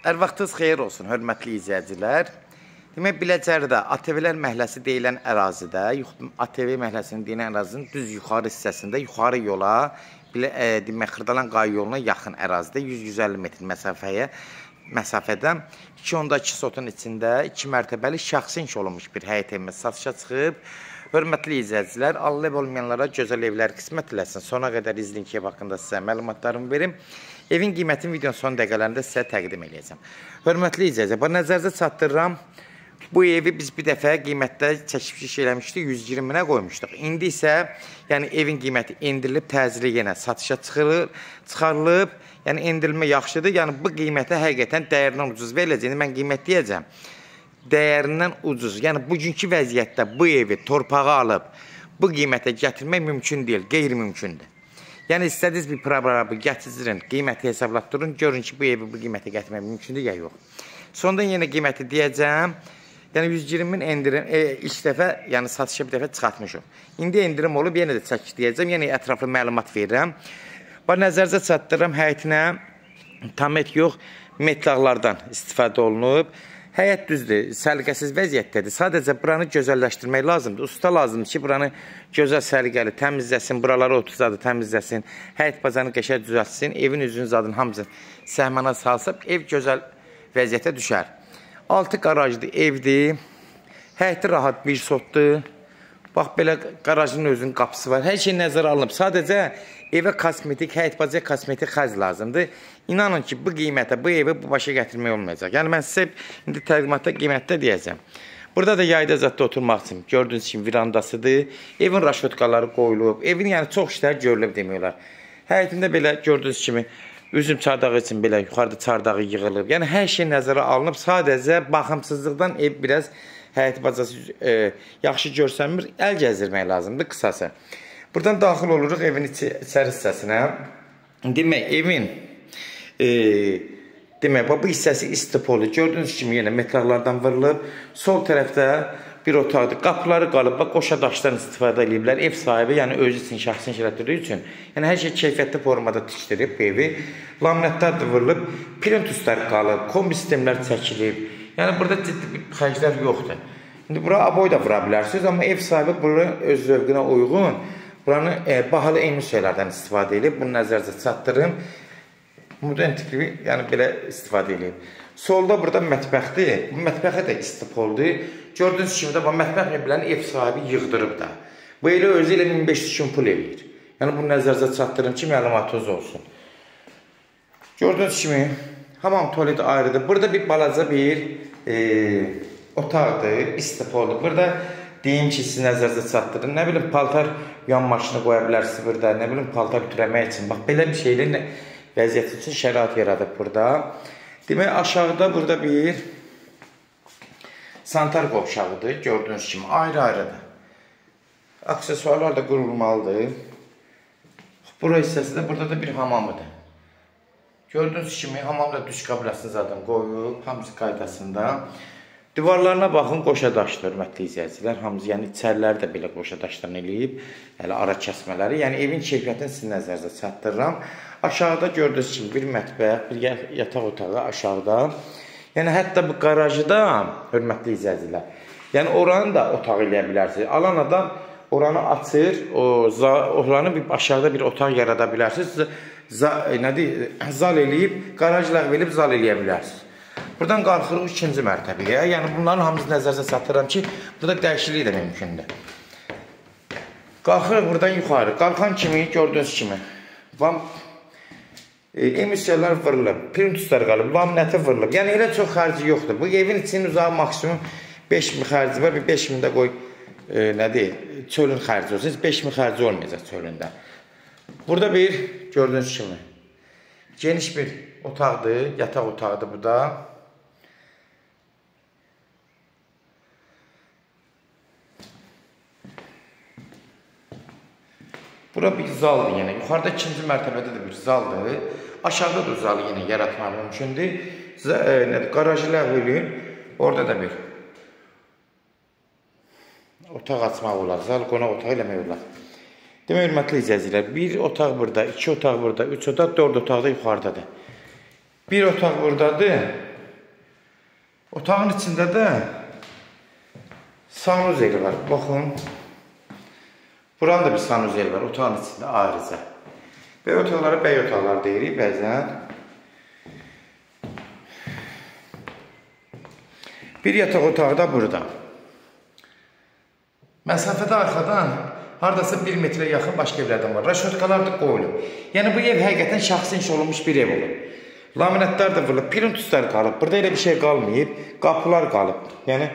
Hər vaxtınız xeyir olsun, hörmətli izləyicilər. Demək, Biləcəridə ATV-lər məhəlləsi deyilən ərazidə, ATV məhəlləsinin deyilən ərazinin düz yuxarı hissəsində, yuxarı yola, demək, Xırdalan Qaya yoluna yaxın ərazidə 100-150 metr məsafədən 2.2 sotun içində 2 mərtəbəli şəxsi inşa olunmuş bir həyət evimiz satışa çıxıb. Hörmətli izləyicilər, Allah ev olmayanlara gözəl evlər qismət eləsin. Sona qədər izləyin ki, ev haqqında sizə məlumatlarımı verim. Evin qiymətini videonun son dəqiqələrində sizə təqdim edəcəm. Hörmətli izləyicilər, nəzərinizə çatdırıram. Bu evi biz bir dəfə qiymətdə çəkiliş eləmişdik, 120 minə qoymuşduq. İndi isə yəni evin qiyməti endirilib, təcili yenə satışa çıxarılıb. Yəni endirilmə yaxşıdır. Yəni bu qiymətə həqiqətən dəyərindən ucuz veriləcək. Yəni mən qiymət deyəcəm. Dəyərindən ucuz. Yəni bugünkü vəziyyətdə bu evi torpağa alıb bu qiymətə gətirmək mümkün deyil, qeyri-mümkündür. Yəni istədiniz bir proqramı gətirin, qiyməti hesablatdırın, görün ki, bu evi bu qiymətə gətirmək mümkündür ya yox. Sondan yenə qiyməti deyəcəm. Yəni 120 min endirim, ilk dəfə, yəni satışa bir dəfə çıxartmışıq. İndi endirim olub, yenə də çəkiş deyəcəm, yenə ətraflı məlumat verirəm. Nəzərinizə çatdırıram, həyətinə tam et yox, metlaqlardan istifadə olunub. Həyət düzdür, səliqəsiz vəziyyətdədir. Sadəcə buranı gözəlləşdirmək lazımdır. Usta lazımdır ki, buranı gözəl səliqəli təmizləsin, buraları otuzadı təmizləsin, həyət bazanı qəşəng düzəltsin, evin üzünün zadını hamısı səhmana salsa, ev gözəl vəziyyətə düşər. 6 qarajlı evdir, həyəti rahat bir sotdur. Bax, belə qarajının özünün qapısı var, hər şey nəzərə alınıb. Sadəcə evə kosmetik, həyət bazaya kosmetik xərc lazımdır. İnanın ki, bu qiymətə, bu evi bu başa gətirmək olmayacaq. Yəni, mən sizə indi təqdimatda qiymətdə deyəcəm. Burada da yayda zətdə oturmaq üçün gördüyünüz kimi virandasıdır. Evin raşotkaları qoyulub. Evin yəni çox işlər görülüb demiyorlar. Həyətində belə gördüyünüz kimi üzüm çardağı üçün belə yuxarıda çardağı yığılıb. Yəni, hər şey nəzərə alınıb. Sadəcə baxımsızlıqdan ev biraz həyət bazası yaxşı görsənmir. Əl gəzdirmək lazımdır qısası. Buradan daxil oluruq evin içəri hissəsinə. Demək, evin demək, bu hissəsi istipolu. Gördüyünüz kimi yenə metraqlardan vırılıb. Sol tərəfdə bir otaqdır. Qapıları qalıb, qoşa daşdan istifadə ediblər. Ev sahibi, yəni özü üçün, şəxsin şirətdirdiyi üçün. Yəni, hər şey keyfiyyətli formada tikdirib bu evi. Laminatlar da vırılıb. Plintuslar qalıb, kombi sistemlər çəkilib. Yəni, burada ciddi bir xərclər yoxdur. İndi bura aboy da vura bilərsiniz, amma ev sahibi bunu öz zövqünə uyğun, buranı bahalı eyni şeylərdən istifadə edib. Bunu nəzərinizə çatdırın. Modern tipli, yəni belə istifadə edib. Solda burada mətbəxdir. Bu mətbəxə də istipoldur. Gördüyünüz kimi də bu mətbəx mebellərini ev sahibi yığdırıb da. Bu elə özü ilə 1500 kimi pul eləyir. Yəni bunu nəzərinizə çatdırın ki, məlumatınız olsun. Gördüyünüz kimi hamam tualeti ayrıdır. Burada bir balaca bir otaqdır, istipoldur. Burada deyim ki, siz nəzərinizə çatdırın. Nə bilim, paltar yan maşını qoya bilərsiniz burada. Nə bilim, paltar ütüləmək üçün. Bax, belə bir şeylə vəziyyət üçün şərait yaradıb burada. Demək, aşağıda burada bir santar qovşağıdır. Gördüyünüz kimi ayrı-ayrıdır. Aksesuarlar da qurulmalıdır. Bura hissəsi də burada da bir hamamıdır. Gördüyünüz kimi hamamda duş qabiləsi zaten qoyub, hamısı qaydasında. Divarlarına baxın, qoşa daşdır, hörmətli izləyicilər. Hamısı, yəni içəriləri də belə qoşa daşdan eləyib, hələ ara kəsmələri. Yəni evin keyfiyyətini sizin nəzərinizə çatdırıram. Aşağıda gördüyünüz kimi bir mətbəx, bir yataq otağı aşağıda. Yəni hətta bu qarajı da, hörmətli izləyicilər, yəni oranı da otaq eləyə bilərsiniz. Alan adam oranı açır, oranı aşağıda bir otaq yarada bilərsiniz. Zal eləyib, qaraj ləğv eləyib, zal eləyə bilərsiniz. Buradan qalxırıq 2-ci mərtəbəyə. Yəni bunların hamısı nəzərinizə çatdırıram ki, burada dəyişiklik də mümkündür. Qalxırıq buradan yuxarı. Qalxan kimi, gördüyünüz kimi, emissiyalar vırılıb, printuslar qalıb, laminatı vırılıb. Yəni elə çox xərci yoxdur. Bu evin içinin uzağı maksimum 5000 xərci var. 5000 də qoy, nə deyil, çölün xərci olsun. 5000 xərci olmayacaq çölündə. Burada bir, gördüyünüz kimi, geniş bir otaqdır, yataq otağıdır bu da. Bura bir zaldır yenə. Yuxarıda 2-ci mərtəbədə də bir zaldır. Aşağıda da zalı yenə yaratmaq mümkündür. Qarajı ləğv eləyin. Orada da bir otaq açmaq olar. Zal qonaq otağı eləmək olar. Demək, hörmətli izləyicilər, bir otaq burada, 2 otaq burada, 3 otaq, 4 otaq da yuxarıdadır. Bir otaq buradadır, Otağın içində də sanuzeli var. Baxın. Buranın da bir sanuzeli var. Otağın içində ayrıca. Bəy otaqları bəy otaqlar deyirik bəzən. Bir yataq otağı da burada. Məsafədə arxadan haradasa 1 metrə yaxın başqa evlərdən var. Raşotkalar da qoyulub. Yəni bu ev həqiqətən şəxsi inşa olunmuş bir ev olub. Laminatlar da vurulub, plintuslar qalıb. Burada elə bir şey qalmayıb. Qapılar qalıb. Yəni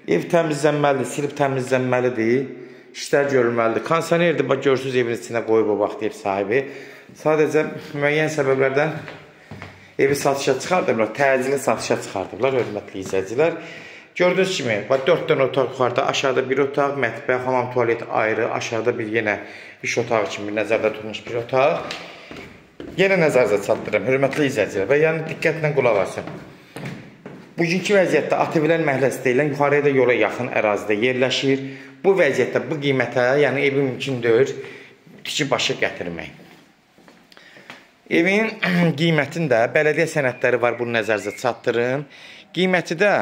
ev təmizlənməlidir, silib təmizlənməlidir. İşlər görülməlidir. Kondisionerdir, bax görürsünüz evin içində qoyub o vaxt ev sahibi. Sadəcə müəyyən səbəblərdən evi satışa çıxardıblar, təcili satışa çıxardıblar, hörmətli izləyicilər. Gördüyünüz kimi, 4 dənə otaq yuxarıda, aşağıda bir otaq, mətbəx, hamam, tualet ayrı, aşağıda bir yenə iş otağı kimi nəzərdə tutulmuş bir otaq. Yenə nəzərinizə çatdırıram, hörmətli izləyicilər və yəni diqqətlə qulaq asın. Bugünkü vəziyyətdə ATV-lər məhəlləsi deyilən yuxarıya da yola yaxın ərazidə yerləşir. Bu vəziyyətdə, bu qiymətə, yəni evi mümkündür, tiki başı gətirmək. Evin qiymətində bələdiyyə sənədləri var, bunu nəzərinizə çatdırın. Qiyməti də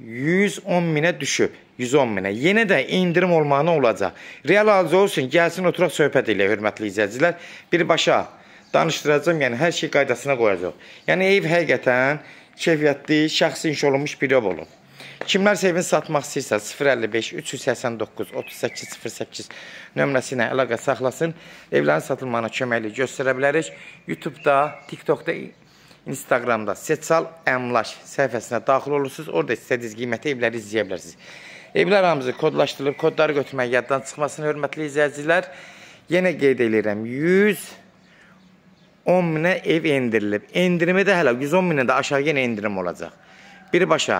110 minə düşüb, 110 minə. Yenə də indirim olmağına olacaq. Real alıcı olsun, gəlsin oturaq söhbət ilə, hörmətli izləyicilər. Birbaşa danışdıracağım, yəni hər şey qaydasına qoyacaq. Yəni ev həqiqətən keyfiyyətli, şəxsi inşa olunmuş bir ev olun. Kimlərsə evini satmaq istəyirsə 055 389 3808 nömrəsi ilə əlaqə saxlasın. Evlərin satılmağına köməklik göstərə bilərik. YouTube-da, TikTok-da, Instagramda Seçal Əmlak səhifəsinə daxil olursunuz. Orada istədiyiniz qiymətə evləri izləyə bilərsiniz. Evlər hamısı kodlaşdırılıb, kodları götürmək yaddan çıxmasın, hörmətli izləyicilər. Yenə qeyd edirəm, 110 minə ev endirilib. Endirimi də hələ 110 minə də aşağı yenə indirim olacaq. Birbaşa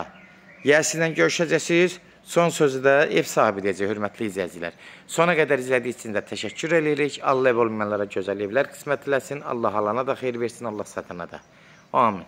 Yəsindən görüşəcəksiniz. Son sözü də ev sahibi deyəcək, hörmətli izləyicilər. Sona qədər izlədiyiniz üçün də təşəkkür edirik. Allah ev olmayanlara gözəl evlər qismət eləsin. Allah alana da xeyir versin, Allah satana da. Amin.